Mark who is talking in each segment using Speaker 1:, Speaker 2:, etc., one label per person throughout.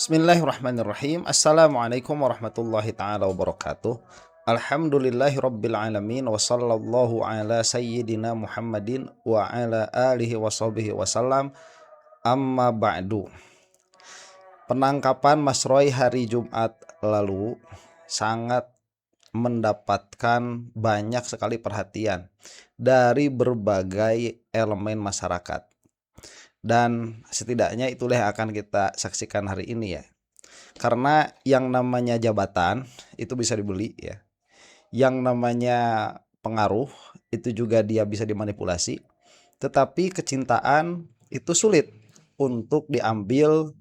Speaker 1: Bismillahirrahmanirrahim. Assalamualaikum warahmatullahi ta'ala wabarakatuh. Alhamdulillahi rabbil alamin. Wa sallallahu ala sayyidina Muhammadin wa ala alihi wa sahbihi wasallam. Amma ba'du. Penangkapan Mas Roy hari Jumat lalu sangat mendapatkan banyak sekali perhatian dari berbagai elemen masyarakat. Dan setidaknya itulah yang akan kita saksikan hari ini ya. Karena yang namanya jabatan itu bisa dibeli ya. Yang namanya pengaruh itu juga dia bisa dimanipulasi. Tetapi kecintaan itu sulit untuk diambil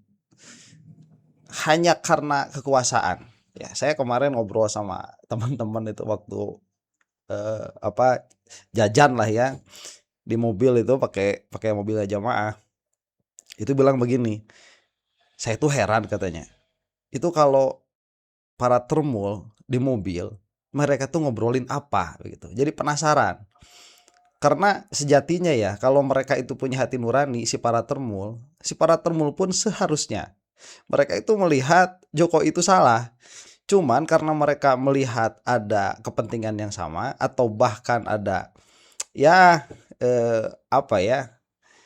Speaker 1: hanya karena kekuasaan. Ya, saya kemarin ngobrol sama teman-teman itu waktu jajan lah ya di mobil itu pakai mobil jamaah. Itu bilang begini, saya tuh heran katanya. Itu kalau para termul di mobil, mereka tuh ngobrolin apa begitu. Jadi penasaran. Karena sejatinya ya, kalau mereka itu punya hati nurani, si para termul pun seharusnya mereka itu melihat Jokowi itu salah. Cuman karena mereka melihat ada kepentingan yang sama atau bahkan ada ya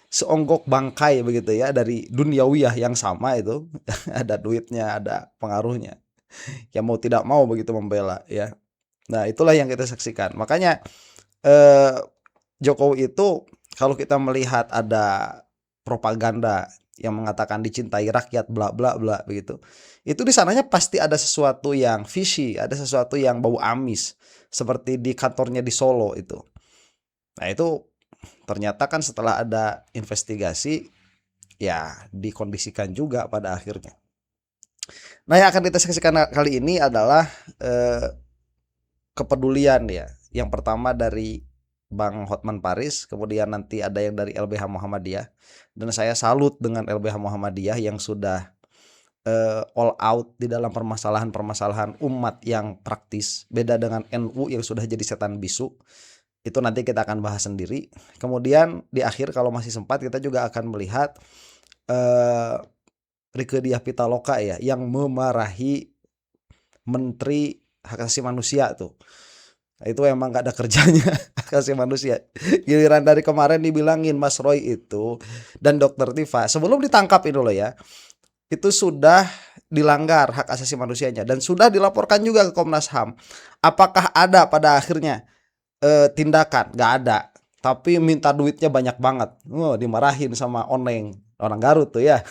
Speaker 1: seonggok bangkai begitu ya dari duniawiyah yang sama itu ada duitnya, ada pengaruhnya. Ya mau tidak mau begitu membela ya. Nah, itulah yang kita saksikan. Makanya Jokowi itu kalau kita melihat ada propaganda yang mengatakan dicintai rakyat bla bla bla begitu. Itu di sananya pasti ada sesuatu yang fishy, ada sesuatu yang bau amis seperti di kantornya di Solo itu. Nah, itu ternyata kan setelah ada investigasi ya dikondisikan juga pada akhirnya. Nah, yang akan kita saksikan kali ini adalah kepedulian ya. Yang pertama dari Bang Hotman Paris, kemudian nanti ada yang dari LBH Muhammadiyah. Dan saya salut dengan LBH Muhammadiyah yang sudah all out di dalam permasalahan-permasalahan umat yang praktis. Beda dengan NU yang sudah jadi setan bisu. Itu nanti kita akan bahas sendiri. Kemudian di akhir kalau masih sempat kita juga akan melihat Rieke Diah Pitaloka ya yang memarahi Menteri Hak Asasi Manusia tuh. Nah, itu emang gak ada kerjanya hak asasi manusia. Giliran dari kemarin dibilangin Mas Roy itu dan Dokter Tifa sebelum ditangkap itu loh ya, itu sudah dilanggar hak asasi manusianya dan sudah dilaporkan juga ke Komnas HAM. Apakah ada pada akhirnya tindakan? Gak ada. Tapi minta duitnya banyak banget. Dimarahin sama Oneng, orang Garut tuh ya.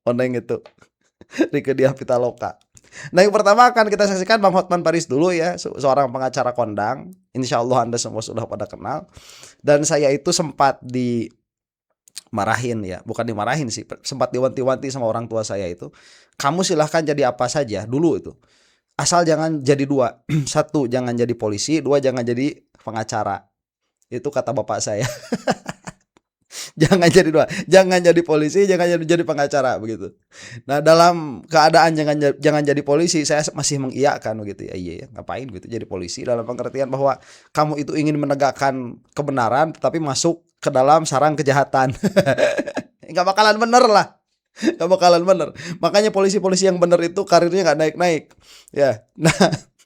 Speaker 1: Oneng itu Rieke Diah Pitaloka. Nah, yang pertama akan kita saksikan Bang Hotman Paris dulu ya, seorang pengacara kondang. Insya Allah Anda semua sudah pada kenal. Dan saya itu sempat dimarahin ya, bukan dimarahin sih, sempat diwanti-wanti sama orang tua saya itu. Kamu silahkan jadi apa saja dulu itu. Asal jangan jadi dua. Satu, jangan jadi polisi. Dua, jangan jadi pengacara. Itu kata bapak saya. Jangan jadi dua. Jangan jadi polisi, jangan jadi pengacara begitu. Nah, dalam keadaan jangan jadi polisi, saya masih mengiyakan begitu ya. Iya, ngapain gitu jadi polisi dalam pengertian bahwa kamu itu ingin menegakkan kebenaran tapi masuk ke dalam sarang kejahatan. Enggak bakalan bener lah. Gak bakalan bener. Makanya polisi-polisi yang bener itu karirnya gak naik-naik ya. Nah,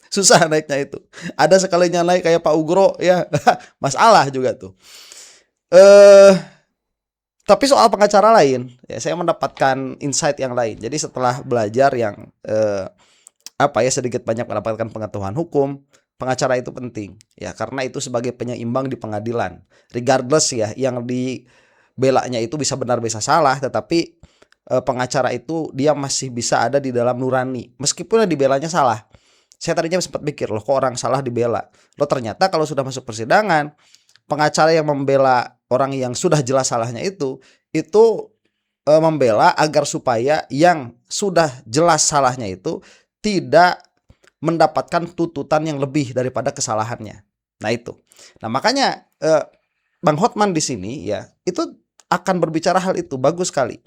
Speaker 1: susah naiknya itu. Ada sekalinya naik kayak Pak Ugro ya. Masalah juga tuh. Tapi soal pengacara lain ya, saya mendapatkan insight yang lain. Jadi setelah belajar yang sedikit banyak mendapatkan pengetahuan hukum, pengacara itu penting ya, karena itu sebagai penyeimbang di pengadilan. Regardless ya, yang dibelanya itu bisa benar bisa salah, tetapi pengacara itu dia masih bisa ada di dalam nurani meskipun yang dibelanya salah. Saya tadinya sempat mikir, loh kok orang salah dibela. Loh ternyata kalau sudah masuk persidangan, pengacara yang membela orang yang sudah jelas salahnya itu membela agar supaya yang sudah jelas salahnya itu tidak mendapatkan tuntutan yang lebih daripada kesalahannya. Nah itu. Nah makanya Bang Hotman di sini ya itu akan berbicara hal itu bagus sekali.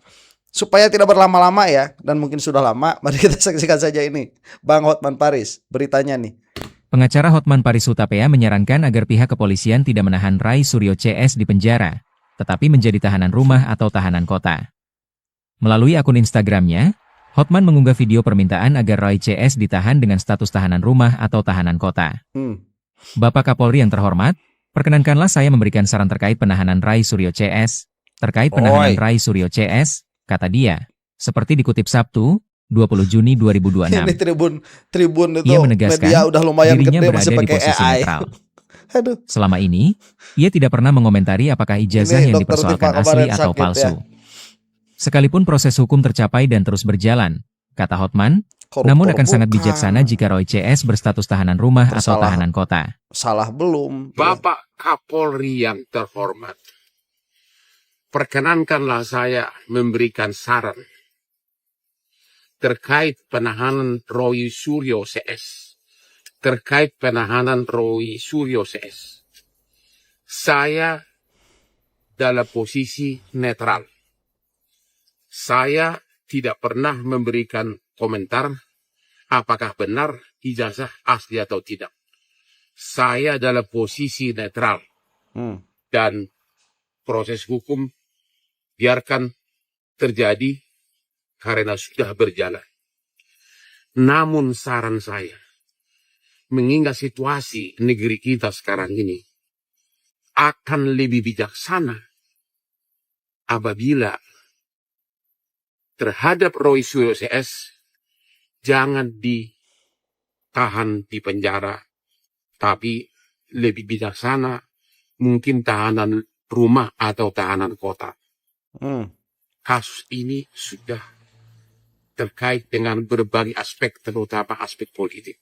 Speaker 1: Supaya tidak berlama-lama ya, dan mungkin sudah lama, mari kita saksikan saja ini. Bang Hotman Paris, beritanya nih.
Speaker 2: Pengacara Hotman Paris Hutapea menyarankan agar pihak kepolisian tidak menahan Rai Suryo CS di penjara, tetapi menjadi tahanan rumah atau tahanan kota. Melalui akun Instagramnya, Hotman mengunggah video permintaan agar Roy CS ditahan dengan status tahanan rumah atau tahanan kota. Bapak Kapolri yang terhormat, perkenankanlah saya memberikan saran terkait penahanan Rai Suryo CS. Terkait penahanan
Speaker 1: Oi.
Speaker 2: Rai Suryo CS, kata dia, seperti dikutip Sabtu, 20 Juni 2026.
Speaker 1: Ini Tribun itu
Speaker 2: Ia menegaskan,
Speaker 1: media udah lumayan
Speaker 2: dirinya
Speaker 1: gede
Speaker 2: berada
Speaker 1: masih
Speaker 2: di
Speaker 1: pakai
Speaker 2: posisi
Speaker 1: AI.
Speaker 2: netral.
Speaker 1: Aduh.
Speaker 2: Selama ini, ia tidak pernah mengomentari apakah ijazah
Speaker 1: Ini
Speaker 2: yang
Speaker 1: Dr.
Speaker 2: dipersoalkan
Speaker 1: Tifa
Speaker 2: asli
Speaker 1: kemarin
Speaker 2: atau
Speaker 1: sakit,
Speaker 2: palsu.
Speaker 1: ya.
Speaker 2: Sekalipun proses hukum tercapai dan terus berjalan, kata Hotman, namun akan sangat bijaksana jika Roy CS berstatus tahanan rumah atau tahanan kota.
Speaker 1: Salah belum.
Speaker 3: Bapak Kapolri yang terhormat, perkenankanlah saya memberikan saran terkait penahanan Roy Suryo CS. Terkait penahanan Roy Suryo CS. Saya dalam posisi netral. Saya tidak pernah memberikan komentar apakah benar ijazah asli atau tidak. Saya dalam posisi netral. Dan proses hukum biarkan terjadi karena sudah berjalan. Namun saran saya, mengingat situasi negeri kita sekarang ini, akan lebih bijaksana apabila terhadap Roy Suryo CS jangan ditahan di penjara, tapi lebih bijaksana mungkin tahanan rumah atau tahanan kota. Kasus ini sudah terkait dengan berbagai aspek, terutama aspek politik.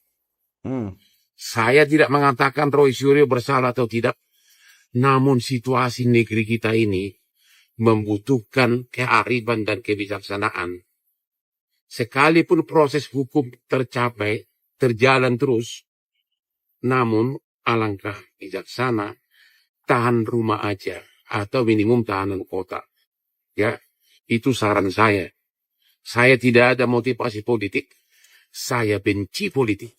Speaker 3: Saya tidak mengatakan Roy Suryo bersalah atau tidak, namun situasi negeri kita ini membutuhkan kearifan dan kebijaksanaan. Sekalipun proses hukum tercapai, terjalan terus, namun alangkah bijaksana tahan rumah aja atau minimum tahanan kota. Ya, itu saran saya. Saya tidak ada motivasi politik. Saya benci politik.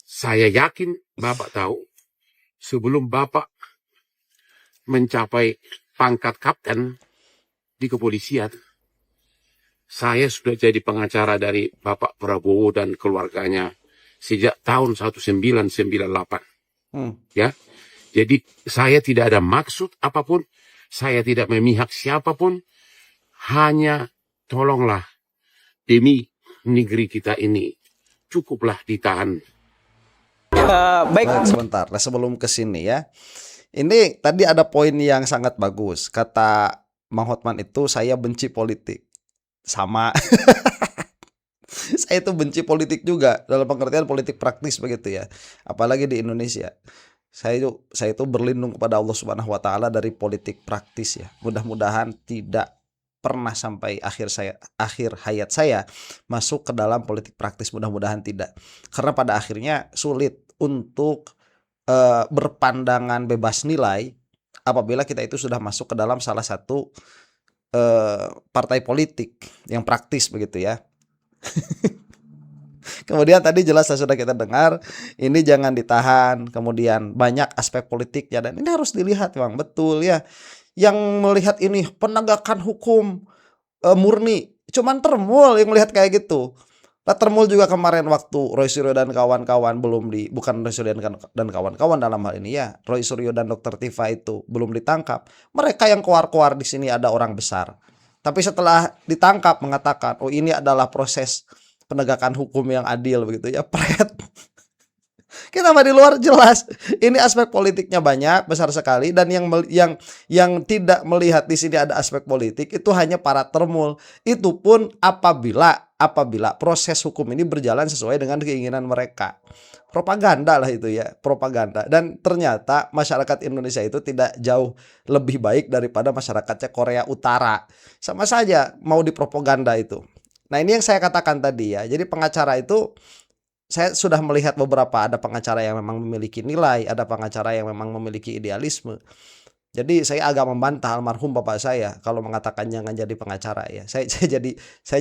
Speaker 3: Saya yakin Bapak tahu, sebelum Bapak mencapai pangkat kapten di kepolisian, saya sudah jadi pengacara dari Bapak Prabowo dan keluarganya sejak tahun 1998. Ya, jadi saya tidak ada maksud apapun, saya tidak memihak siapapun, hanya tolonglah demi negeri kita ini cukuplah ditahan.
Speaker 1: Baik, sebentar. Nah, sebelum ke sini ya. Ini tadi ada poin yang sangat bagus. Kata Mang Hotman itu, saya benci politik. Sama. Saya itu benci politik juga, dalam pengertian politik praktis begitu ya. Apalagi di Indonesia. Saya itu berlindung kepada Allah Subhanahu wa taala dari politik praktis ya. Mudah-mudahan tidak pernah sampai akhir hayat saya masuk ke dalam politik praktis, mudah-mudahan tidak. Karena pada akhirnya sulit untuk berpandangan bebas nilai apabila kita itu sudah masuk ke dalam salah satu partai politik yang praktis begitu ya. Kemudian tadi jelas sudah kita dengar, ini jangan ditahan, kemudian banyak aspek politiknya, dan ini harus dilihat Bang, betul ya. Yang melihat ini penegakan hukum murni, cuman Termul yang melihat kayak gitu. Nah, Termul juga kemarin waktu Roy Suryo dan kawan-kawan bukan Roy Suryo dan kawan-kawan dalam hal ini ya, Roy Suryo dan Dr. Tifa itu belum ditangkap. Mereka yang keluar-keluar di sini ada orang besar. Tapi setelah ditangkap mengatakan, oh ini adalah proses penegakan hukum yang adil begitu ya, pret. Kita di luar jelas ini aspek politiknya banyak, besar sekali, dan yang tidak melihat di sini ada aspek politik itu hanya para Termul. Itu pun apabila proses hukum ini berjalan sesuai dengan keinginan mereka. Propaganda lah itu ya, propaganda. Dan ternyata masyarakat Indonesia itu tidak jauh lebih baik daripada masyarakatnya Korea Utara. Sama saja mau dipropaganda itu. Nah, ini yang saya katakan tadi ya. Jadi pengacara itu, saya sudah melihat beberapa, ada pengacara yang memang memiliki nilai, ada pengacara yang memang memiliki idealisme. Jadi saya agak membantah almarhum bapak saya kalau mengatakan jangan jadi pengacara ya. Saya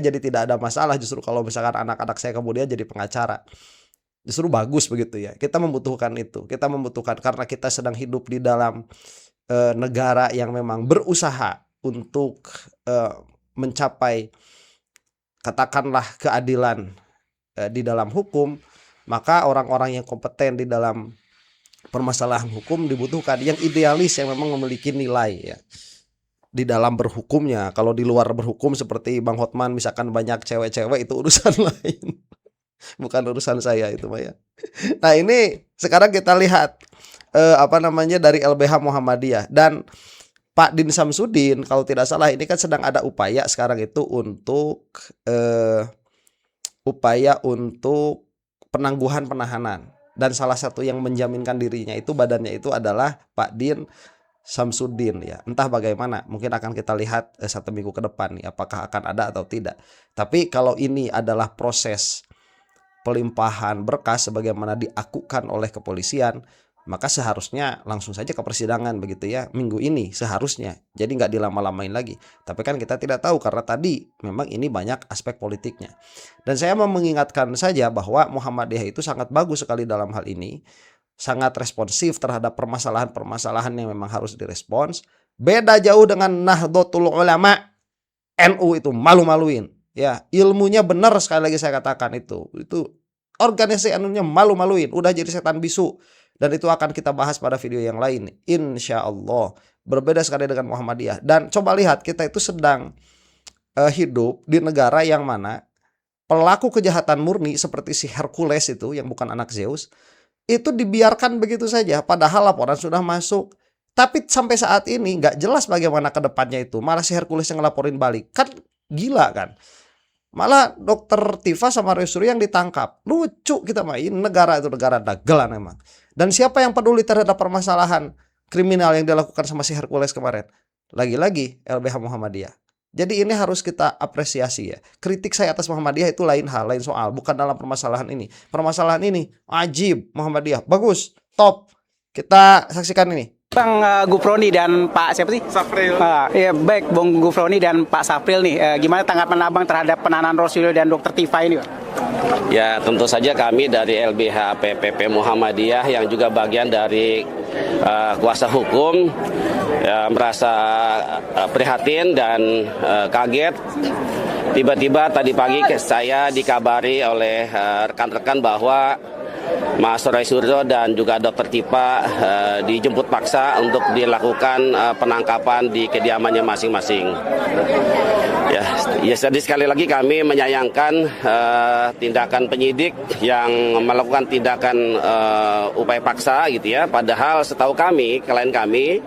Speaker 1: jadi tidak ada masalah justru kalau misalkan anak-anak saya kemudian jadi pengacara. Justru bagus begitu ya. Kita membutuhkan itu. Kita membutuhkan karena kita sedang hidup di dalam negara yang memang berusaha untuk mencapai katakanlah keadilan di dalam hukum, maka orang-orang yang kompeten di dalam permasalahan hukum dibutuhkan, yang idealis, yang memang memiliki nilai ya di dalam berhukumnya. Kalau di luar berhukum seperti Bang Hotman misalkan banyak cewek-cewek, itu urusan lain. Bukan urusan saya itu Pak ya. Nah ini sekarang kita lihat dari LBH Muhammadiyah dan Pak Din Samsudin, kalau tidak salah ini kan sedang ada upaya sekarang itu untuk penangguhan penahanan, dan salah satu yang menjaminkan dirinya itu badannya itu adalah Pak Din Samsudin ya. Entah bagaimana, mungkin akan kita lihat 1 minggu ke depan nih apakah akan ada atau tidak. Tapi kalau ini adalah proses pelimpahan berkas sebagaimana diakukan oleh kepolisian, maka seharusnya langsung saja ke persidangan begitu ya, minggu ini seharusnya. Jadi nggak dilama-lamain lagi. Tapi kan kita tidak tahu karena tadi memang ini banyak aspek politiknya. Dan saya mau mengingatkan saja bahwa Muhammadiyah itu sangat bagus sekali dalam hal ini, sangat responsif terhadap permasalahan-permasalahan yang memang harus direspons. Beda jauh dengan Nahdlatul Ulama, NU itu malu-maluin. Ya, ilmunya benar, sekali lagi saya katakan itu organisasi NU-nya malu-maluin, udah jadi setan bisu. Dan itu akan kita bahas pada video yang lain, insya Allah. Berbeda sekali dengan Muhammadiyah. Dan coba lihat, kita itu sedang hidup di negara yang mana pelaku kejahatan murni seperti si Hercules itu, yang bukan anak Zeus, itu dibiarkan begitu saja. Padahal laporan sudah masuk. Tapi sampai saat ini nggak jelas bagaimana ke depannya itu. Malah si Hercules yang ngelaporin balik. Kan gila kan. Malah Dokter Tifa sama Roy Suryo yang ditangkap. Lucu kita main, negara itu negara dagelan emang. Dan siapa yang peduli terhadap permasalahan kriminal yang dilakukan sama si Hercules kemarin? Lagi-lagi LBH Muhammadiyah. Jadi ini harus kita apresiasi ya. Kritik saya atas Muhammadiyah itu lain hal, lain soal. Bukan dalam permasalahan ini. Permasalahan ini, ajib Muhammadiyah. Bagus, top. Kita saksikan ini.
Speaker 4: Bang Gufroni dan Pak siapa sih?
Speaker 5: Sapril.
Speaker 4: Ya baik, Bang Gufroni dan Pak Sapril nih. Gimana tanggapan Abang terhadap penahanan Roy Suryo dan Dokter Tifa ini, Pak?
Speaker 5: Ya, tentu saja kami dari LBH PPP Muhammadiyah yang juga bagian dari kuasa hukum merasa prihatin dan kaget. Tiba-tiba tadi pagi saya dikabari oleh rekan-rekan bahwa Mas Roy Suryo dan juga Dokter Tifa dijemput paksa untuk dilakukan penangkapan di kediamannya masing-masing. Ya, jadi sekali lagi kami menyayangkan tindakan penyidik yang melakukan tindakan upaya paksa gitu ya. Padahal setahu kami, klien kami,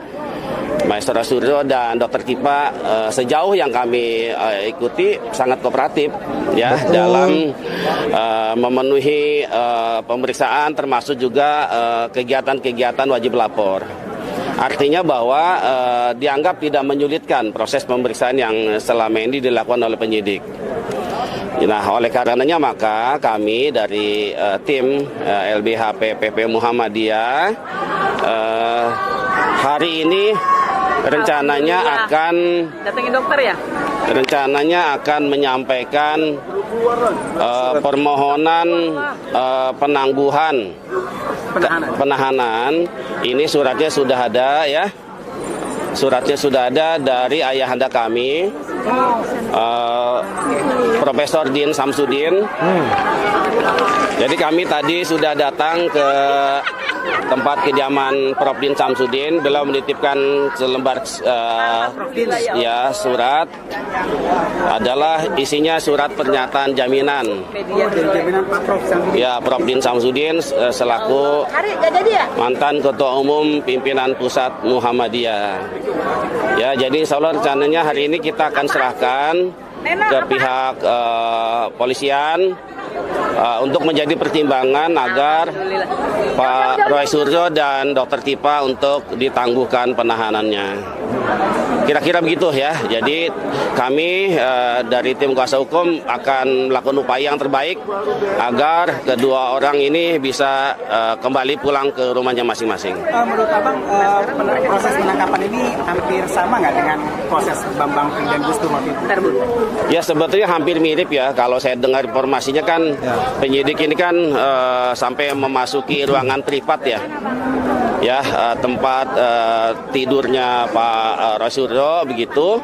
Speaker 5: Mas Roy Suryo dan Dokter Tifa sejauh yang kami ikuti sangat kooperatif ya dalam memenuhi pemeriksaan termasuk juga kegiatan-kegiatan wajib lapor. Artinya bahwa dianggap tidak menyulitkan proses pemeriksaan yang selama ini dilakukan oleh penyidik. Nah, oleh karenanya maka kami dari tim LBH PPP Muhammadiyah hari ini rencananya akan menyampaikan permohonan penahanan. Ini suratnya sudah ada ya. Suratnya sudah ada dari ayahanda kami, Profesor Din Samsudin. Jadi kami tadi sudah datang ke tempat kediaman Prof. Din Samsudin. Beliau menitipkan selembar surat. Adalah isinya surat pernyataan jaminan. Ya, Prof. Din Samsudin selaku mantan Ketua Umum Pimpinan Pusat Muhammadiyah. Ya, jadi insya Allah rencananya hari ini kita akan serahkan ke pihak polisian untuk menjadi pertimbangan agar Pak Roy Suryo dan Dokter Tifa untuk ditangguhkan penahanannya. Kira-kira begitu ya. Jadi kami dari tim kuasa hukum akan melakukan upaya yang terbaik agar kedua orang ini bisa kembali pulang ke rumahnya masing-masing.
Speaker 4: Menurut Abang, proses penangkapan ini hampir sama nggak dengan proses Bambang dan Gus Dur waktu itu?
Speaker 5: Ya, sebetulnya hampir mirip ya. Kalau saya dengar informasinya kan penyidik ini kan sampai memasuki ruangan privat ya. ya tempat tidurnya Pak Rosyuro begitu.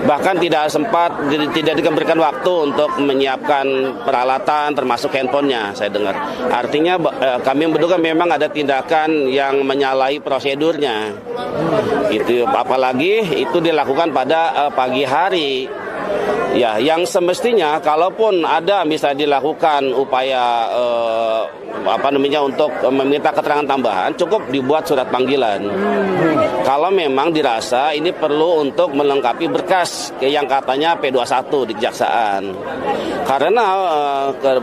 Speaker 5: Bahkan tidak diberikan waktu untuk menyiapkan peralatan termasuk handphonenya, saya dengar. Artinya kami menduga memang ada tindakan yang menyalahi prosedurnya. Gitu. Apalagi itu dilakukan pada pagi hari. Ya, yang semestinya kalaupun ada bisa dilakukan upaya untuk meminta keterangan tambahan, cukup dibuat surat panggilan. Kalau memang dirasa ini perlu untuk melengkapi berkas yang katanya P21 di kejaksaan. Karena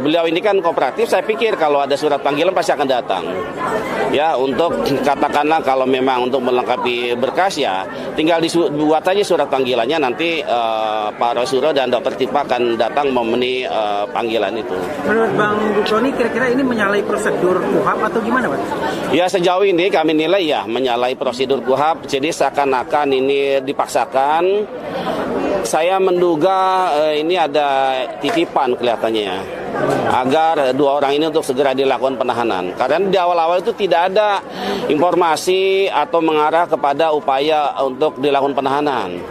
Speaker 5: beliau ini kan kooperatif, saya pikir kalau ada surat panggilan pasti akan datang. Ya, untuk katakanlah kalau memang untuk melengkapi berkas ya tinggal dibuat saja surat panggilannya, nanti Pak Rosyuro dan Dr. Tipa akan datang memenuhi panggilan itu.
Speaker 4: Menurut Bang Gufroni, kira-kira ini menyalahi prosedur KUHAP atau gimana, Pak?
Speaker 5: Ya, sejauh ini kami nilai ya menyalahi prosedur KUHAP, jadi seakan-akan ini dipaksakan. Saya menduga ini ada titipan kelihatannya ya, agar dua orang ini untuk segera dilakukan penahanan. Karena di awal-awal itu tidak ada informasi atau mengarah kepada upaya untuk dilakukan penahanan.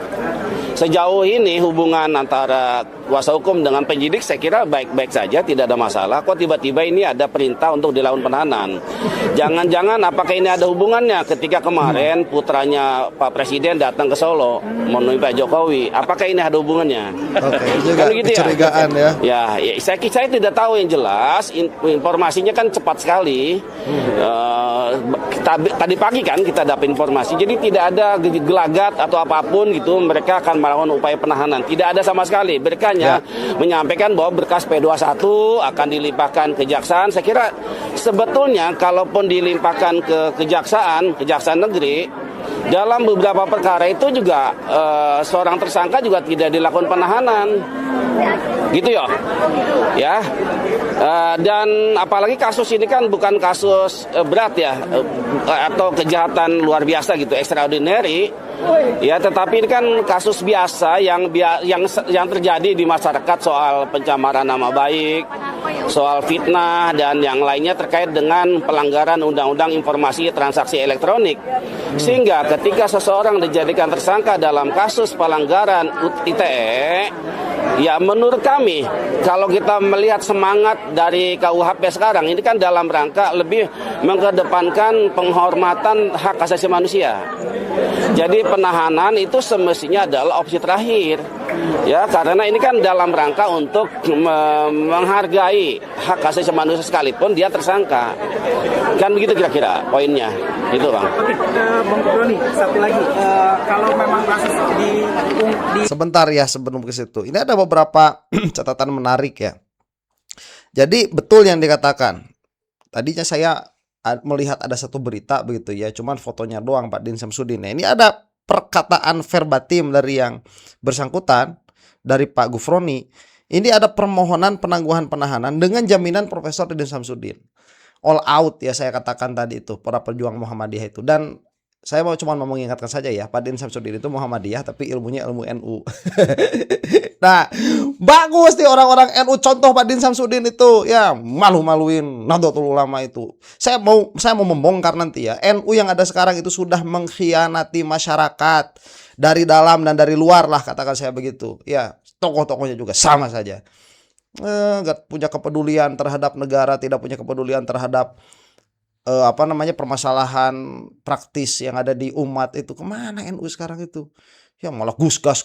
Speaker 5: Sejauh ini hubungan antara kuasa hukum dengan penyidik saya kira baik-baik saja, tidak ada masalah. Kok tiba-tiba ini ada perintah untuk dilakukan penahanan? Jangan-jangan apakah ini ada hubungannya ketika kemarin putranya Pak Presiden datang ke Solo menemui Pak Jokowi? Apakah ini ada hubungannya?
Speaker 1: Oke, juga
Speaker 5: Kan gitu
Speaker 1: kecurigaan ya.
Speaker 5: Ya, saya tidak tahu yang jelas. Informasinya kan cepat sekali. Tadi pagi kan kita dapat informasi. Jadi tidak ada gelagat atau apapun gitu. Mereka akan melakukan upaya penahanan. Tidak ada sama sekali. Mereka menyampaikan bahwa berkas P21 akan dilimpahkan ke kejaksaan. Saya kira sebetulnya kalaupun dilimpahkan ke kejaksaan negeri, dalam beberapa perkara itu juga seorang tersangka juga tidak dilakukan penahanan, gitu ya. Dan apalagi kasus ini kan bukan kasus berat ya, atau kejahatan luar biasa gitu, extraordinary. Ya, tetapi ini kan kasus biasa yang terjadi di masyarakat, soal pencemaran nama baik, soal fitnah dan yang lainnya terkait dengan pelanggaran Undang-Undang Informasi Transaksi Elektronik. Sehingga ketika seseorang dijadikan tersangka dalam kasus pelanggaran ITE, ya menurut kami kalau kita melihat semangat dari KUHP sekarang ini kan dalam rangka lebih mengedepankan penghormatan hak asasi manusia. Jadi penahanan itu semestinya adalah opsi terakhir. Ya, karena ini kan dalam rangka untuk menghargai hak asasi manusia sekalipun dia tersangka. Kan begitu kira-kira poinnya. Itu, Bang.
Speaker 4: Oke, Bang Gufroni, satu lagi. Kalau memang kasus di
Speaker 1: Sebentar ya sebelum ke situ. Ini ada beberapa catatan menarik ya. Jadi betul yang dikatakan. Tadinya saya melihat ada satu berita begitu ya, cuman fotonya doang Pak Din Samsudin. Nah, ini ada perkataan verbatim dari yang bersangkutan, dari Pak Gufroni. Ini ada permohonan penangguhan penahanan dengan jaminan Profesor Din Samsudin. All out ya saya katakan tadi itu, para pejuang Muhammadiyah itu. Dan saya cuma mau mengingatkan saja ya, Pak Din Samsudin itu Muhammadiyah tapi ilmunya ilmu NU. Nah, bagus nih orang-orang NU contoh Pak Din Samsudin itu ya, malu-maluin Nahdlatul Ulama itu. Saya mau membongkar nanti ya, NU yang ada sekarang itu sudah mengkhianati masyarakat dari dalam dan dari luar lah, katakan saya begitu. Ya, tokoh-tokohnya juga sama saja. Gak punya kepedulian terhadap negara, tidak punya kepedulian terhadap permasalahan praktis yang ada di umat itu. Kemana NU sekarang itu? Ya malah gus gas,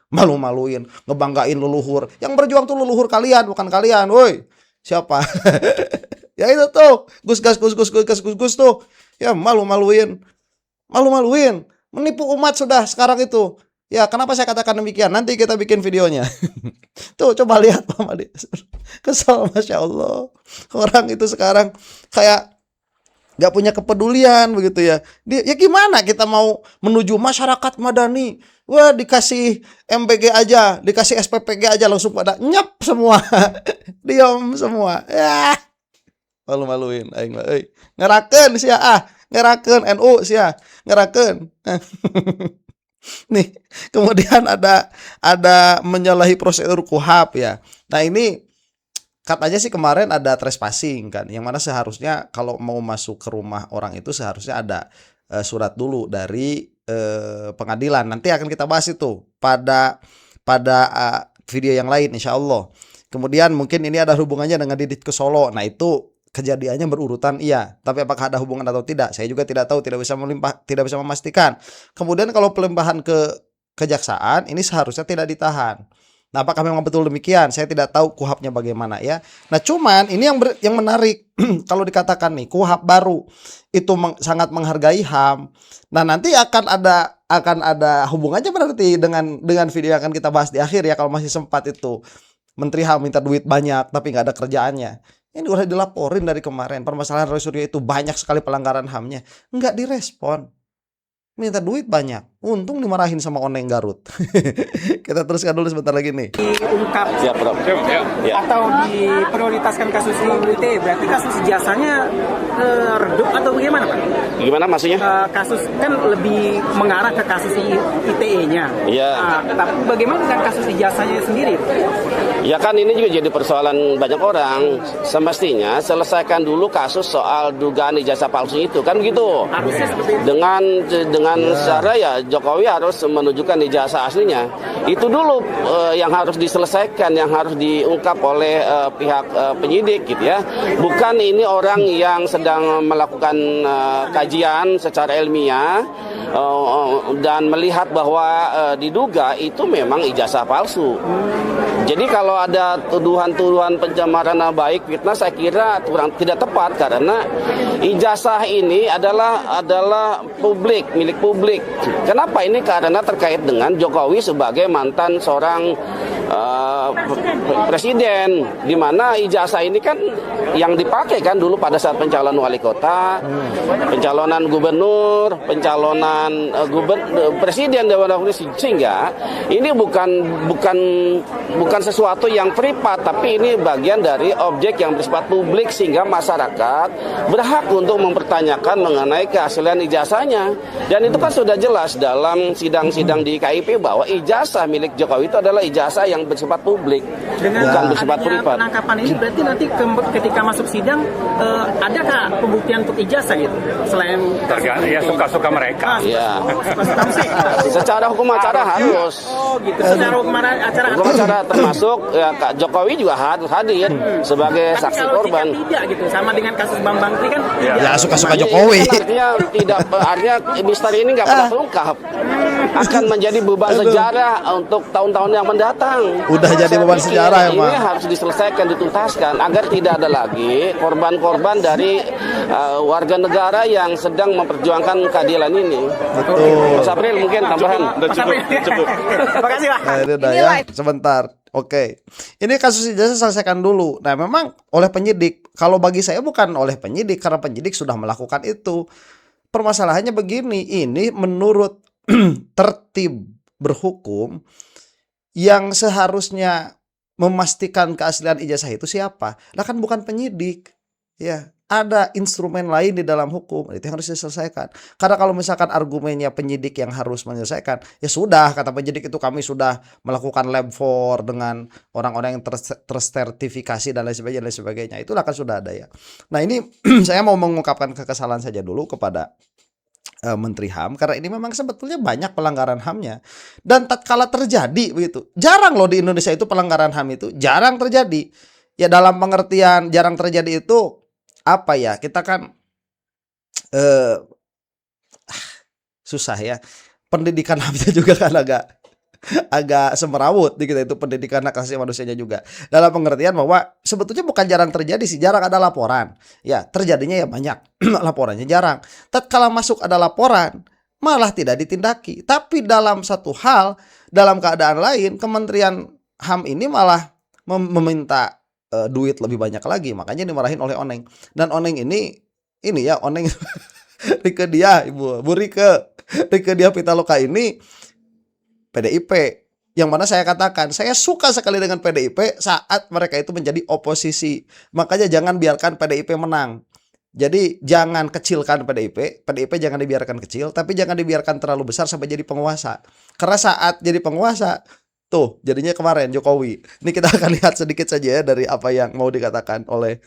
Speaker 1: malu-maluin, ngebanggain leluhur. Yang berjuang tuh leluhur kalian, bukan kalian. Woi, siapa? Ya itu tuh, gus gas tuh. Ya malu-maluin, menipu umat sudah sekarang itu. Ya, kenapa saya katakan demikian? Nanti kita bikin videonya. Tuh, coba lihat Pak Madi. Kesel, Masya Allah. Orang itu sekarang kayak gak punya kepedulian begitu ya. Ya gimana kita mau menuju masyarakat madani? Wah, dikasih MBG aja, dikasih SPPG aja langsung pada nyep semua. Diam semua. Ya. Malu-maluin aing mah euy. Ngerakeun sia ngerakeun NU sia, ngerakeun. Nih, kemudian ada menyalahi prosedur KUHP ya. Nah, ini katanya sih kemarin ada trespassing kan, yang mana seharusnya kalau mau masuk ke rumah orang itu seharusnya ada surat dulu dari pengadilan. Nanti akan kita bahas itu pada video yang lain insya Allah. Kemudian mungkin ini ada hubungannya dengan Didit ke Solo. Nah itu kejadiannya berurutan iya, tapi apakah ada hubungan atau tidak? Saya juga tidak tahu, tidak bisa memastikan. Kemudian kalau pelimpahan ke kejaksaan ini seharusnya tidak ditahan. Nah, apakah memang betul demikian? Saya tidak tahu KUHP-nya bagaimana ya. Nah, cuman ini yang menarik kalau dikatakan nih KUHP baru itu sangat menghargai HAM. Nah, nanti akan ada hubungannya berarti dengan video yang akan kita bahas di akhir ya, kalau masih sempat itu. Menteri HAM minta duit banyak tapi nggak ada kerjaannya. Ini udah dilaporin dari kemarin. Permasalahan Roy Suryo itu banyak sekali pelanggaran HAM-nya. Nggak direspon. Minta duit banyak. Untung dimarahin sama Oneng Garut. Kita teruskan dulu sebentar lagi nih.
Speaker 4: Diungkap atau diprioritaskan kasus ITE, berarti kasus ijazahnya redup atau bagaimana Pak?
Speaker 5: Gimana maksudnya?
Speaker 4: Kasus kan lebih mengarah ke kasus ITE-nya.
Speaker 5: Iya.
Speaker 4: Tapi bagaimana dengan kasus ijazahnya sendiri?
Speaker 5: Ya kan ini juga jadi persoalan banyak orang. Semestinya selesaikan dulu kasus soal dugaan ijazah palsu itu kan gitu.
Speaker 4: Harusnya seperti itu.
Speaker 5: Dengan cara ya Jokowi harus menunjukkan ijazah aslinya. Itu dulu yang harus diselesaikan, yang harus diungkap oleh pihak penyidik gitu ya. Bukan ini orang yang sedang melakukan kajian secara ilmiah dan melihat bahwa diduga itu memang ijazah palsu. Jadi kalau ada tuduhan-tuduhan pencemaran nama baik, fitnah, saya kira tidak tepat karena ijazah ini adalah publik, milik publik. Kenapa ini? Karena terkait dengan Jokowi sebagai mantan seorang presiden, di mana ijazah ini kan yang dipakai kan dulu pada saat pencalonan wali kota, pencalonan gubernur, pencalonan presiden Dewan Wakil, sehingga ini bukan sesuatu yang privat, tapi ini bagian dari objek yang bersifat publik sehingga masyarakat berhak untuk mempertanyakan mengenai keaslian ijazahnya. Dan itu kan sudah jelas dalam sidang-sidang di KIP bahwa ijazah milik Jokowi itu adalah ijazah yang bersifat publik, bukan bersifat privat.
Speaker 4: Penangkapan ini berarti nanti ketika masuk sidang adakah pembuktian untuk ijazah gitu selain
Speaker 6: tergantung ya suka-suka mereka.
Speaker 5: Ya. Secara hukum acara harus.
Speaker 4: Oh gitu. Secara hukum acara
Speaker 5: termasuk ya Kak Jokowi juga harus hadir sebagai
Speaker 4: tapi
Speaker 5: saksi
Speaker 4: kalau
Speaker 5: korban.
Speaker 4: jika tidak gitu sama dengan kasus Bambang Tri kan
Speaker 1: Ya suka-suka Jokowi.
Speaker 5: Artinya misteri ini nggak pernah terungkap. Akan menjadi beban sejarah untuk tahun-tahun yang mendatang.
Speaker 1: Udah jadi beban sejarah emang.
Speaker 5: Ini harus diselesaikan, dituntaskan agar tidak ada lagi korban-korban dari warga negara yang sedang memperjuangkan keadilan ini.
Speaker 1: Betul.
Speaker 5: Mas April mungkin tambahan.
Speaker 6: Cukup.
Speaker 4: Terima kasih Pak.
Speaker 1: Nah, ini udah ya. Sebentar. Oke. Ini kasus ijazah selesaikan dulu. Nah, memang oleh penyidik. Kalau bagi saya bukan oleh penyidik karena penyidik sudah melakukan itu. Permasalahannya begini, ini menurut tertib berhukum yang seharusnya memastikan keaslian ijazah itu siapa? Lah kan bukan penyidik. Ya, ada instrumen lain di dalam hukum, itu yang harus diselesaikan. Karena kalau misalkan argumennya penyidik yang harus menyelesaikan, ya sudah, kata penyidik itu kami sudah melakukan lab 4 dengan orang-orang yang tersertifikasi dan lain sebagainya. Itulah kan sudah ada ya. Nah, ini saya mau mengungkapkan kekesalan saja dulu kepada Menteri HAM karena ini memang sebetulnya banyak pelanggaran HAM-nya dan tatkala terjadi begitu. Jarang loh di Indonesia itu pelanggaran HAM itu jarang terjadi. Ya dalam pengertian jarang terjadi itu apa ya? Kita kan susah ya. Pendidikan HAM-nya juga kan agak semerawut di kita itu pendidikan hak asasi manusianya juga. Dalam pengertian bahwa sebetulnya bukan jarang terjadi sih, jarang ada laporan. Ya, terjadinya ya banyak, laporannya jarang. Tatkala masuk ada laporan, malah tidak ditindaki. Tapi dalam satu hal, dalam keadaan lain, Kementerian HAM ini malah meminta duit lebih banyak lagi. Makanya dimarahin oleh Oneng. Dan Oneng ini ya Oneng Rike dia, Bu Rike dia Pitaloka ini PDIP, yang mana saya katakan saya suka sekali dengan PDIP saat mereka itu menjadi oposisi. Makanya jangan biarkan PDIP menang. Jadi jangan kecilkan PDIP jangan dibiarkan kecil, tapi jangan dibiarkan terlalu besar sampai jadi penguasa. Karena saat jadi penguasa Tuh, jadinya kemarin Jokowi. Ini kita akan lihat sedikit saja ya dari apa yang mau dikatakan oleh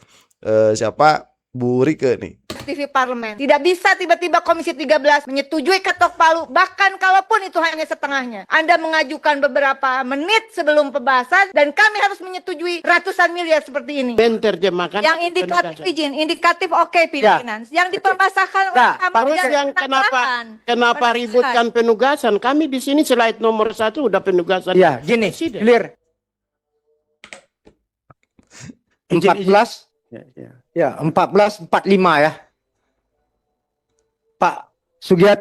Speaker 1: siapa? Bu Rike nih.
Speaker 7: TV Parlemen. Tidak bisa tiba-tiba Komisi 13 menyetujui ketok palu, bahkan kalaupun itu hanya setengahnya. Anda mengajukan beberapa menit sebelum pembahasan, dan kami harus menyetujui ratusan miliar seperti ini.
Speaker 3: Menerjemahkan
Speaker 7: Yang indikatif izin, indikatif oke pimpinan. Yang dipermasalahkan oleh kamu
Speaker 3: Terus
Speaker 7: dan
Speaker 3: yang kenapa ributkan penugasan? Kami di sini slide nomor 1 udah penugasan.
Speaker 4: Ya, gini,
Speaker 3: Presiden.
Speaker 4: clear. 14 ya 14:45 ya. Pak Sugiat,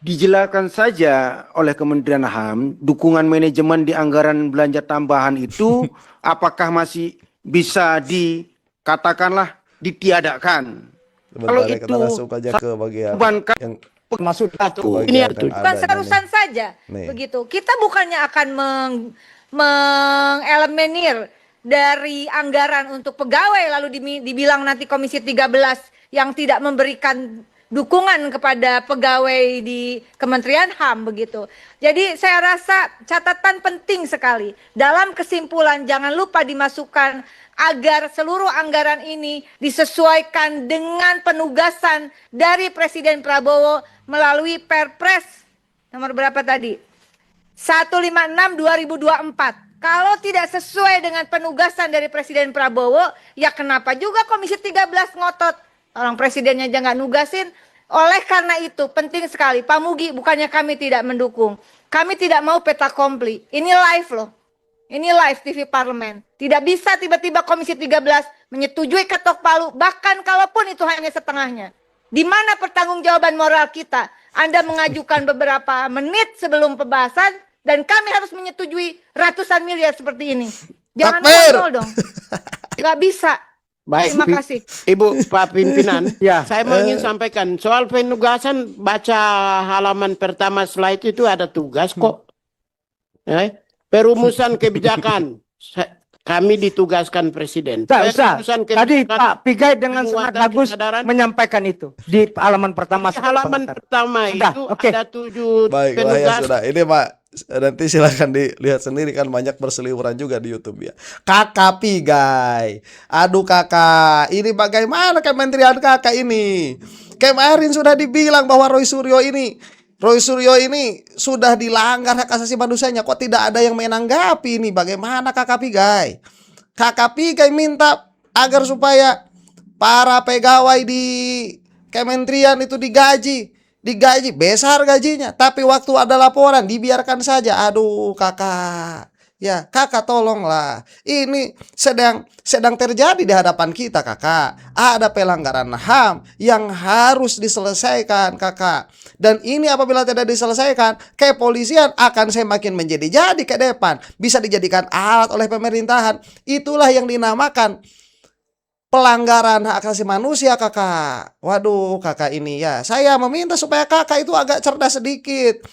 Speaker 4: dijelaskan saja oleh Kementerian HAM dukungan manajemen di anggaran belanja tambahan itu apakah masih bisa dikatakanlah ditiadakan. Kalau
Speaker 1: Sebentar, kita
Speaker 4: itu
Speaker 1: langsung aja ke bagian
Speaker 4: bebankan
Speaker 1: yang
Speaker 4: maksud itu.
Speaker 3: Ini
Speaker 1: bagian yang
Speaker 7: bukan
Speaker 1: ada
Speaker 7: seharusan
Speaker 1: ini.
Speaker 7: saja
Speaker 1: Nih.
Speaker 7: begitu. Kita bukannya akan mengeliminir dari anggaran untuk pegawai lalu dibilang nanti Komisi 13 yang tidak memberikan dukungan kepada pegawai di Kementerian HAM begitu. Jadi saya rasa catatan penting sekali. Dalam kesimpulan jangan lupa dimasukkan agar seluruh anggaran ini disesuaikan dengan penugasan dari Presiden Prabowo melalui Perpres nomor berapa tadi? 156/2024. Kalau tidak sesuai dengan penugasan dari Presiden Prabowo, ya kenapa juga Komisi 13 ngotot? Orang presidennya aja nggak nugasin. Oleh karena itu, penting sekali. Pak Mugi, bukannya kami tidak mendukung. Kami tidak mau peta kompli. Ini live loh. Ini live TV Parlemen. Tidak bisa tiba-tiba Komisi 13 menyetujui ketok palu, bahkan kalaupun itu hanya setengahnya. Di mana pertanggungjawaban moral kita? Anda mengajukan beberapa menit sebelum pembahasan, dan kami harus menyetujui ratusan miliar seperti ini. Jangan
Speaker 1: Takbir.
Speaker 7: kontrol dong. Nggak bisa.
Speaker 3: Baik,
Speaker 7: Terima kasih.
Speaker 3: Ibu Pak Pimpinan,
Speaker 4: Ya.
Speaker 3: saya mau ingin sampaikan soal penugasan, baca halaman pertama slide itu ada tugas kok. Perumusan kebijakan, kami ditugaskan Presiden.
Speaker 4: Tak usah.
Speaker 3: Perumusan
Speaker 4: Tadi
Speaker 3: kebijakan,
Speaker 4: Pak Pigai dengan sangat
Speaker 3: penguatan
Speaker 4: bagus
Speaker 3: kesadaran.
Speaker 4: menyampaikan itu di halaman pertama.
Speaker 3: Halaman pertama
Speaker 4: Sudah,
Speaker 3: itu
Speaker 4: oke.
Speaker 3: ada 7
Speaker 1: Baik, lah ya
Speaker 3: penugasan.
Speaker 1: sudah. Ini Pak, nanti silahkan dilihat sendiri kan banyak berseliweran juga di YouTube ya. Kakak Pigai. Aduh kakak, ini bagaimana kementerian kakak ini? Kemarin sudah dibilang bahwa Roy Suryo ini sudah dilanggar hak asasi manusianya. Kok tidak ada yang menanggapi ini? Bagaimana kakak Pigai? Kakak Pigai minta agar supaya para pegawai di kementerian itu digaji besar gajinya, tapi waktu ada laporan dibiarkan saja. Aduh kakak, ya kakak tolonglah, ini sedang terjadi di hadapan kita kakak. Ada pelanggaran HAM yang harus diselesaikan kakak, dan ini apabila tidak diselesaikan, kepolisian akan semakin menjadi-jadi ke depan, bisa dijadikan alat oleh pemerintahan. Itulah yang dinamakan pelanggaran hak asasi manusia kakak. Waduh kakak ini ya, saya meminta supaya kakak itu agak cerdas sedikit.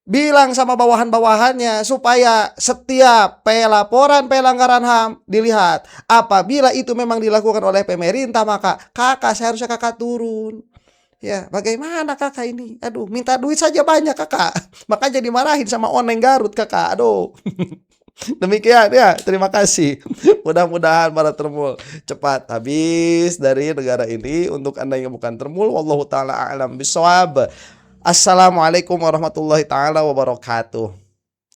Speaker 1: Bilang sama bawahan-bawahannya supaya setiap laporan pelanggaran HAM dilihat. Apabila itu memang dilakukan oleh pemerintah, maka kakak seharusnya kakak turun. Ya bagaimana kakak ini? Aduh minta duit saja banyak kakak. Makanya dimarahin sama Oneng Garut kakak. Aduh. Demikian ya, terima kasih. Mudah-mudahan para termul cepat habis dari negara ini. Untuk Anda yang bukan termul, wallahu taala a'lam bishawab. Assalamualaikum warahmatullahi taala wabarakatuh.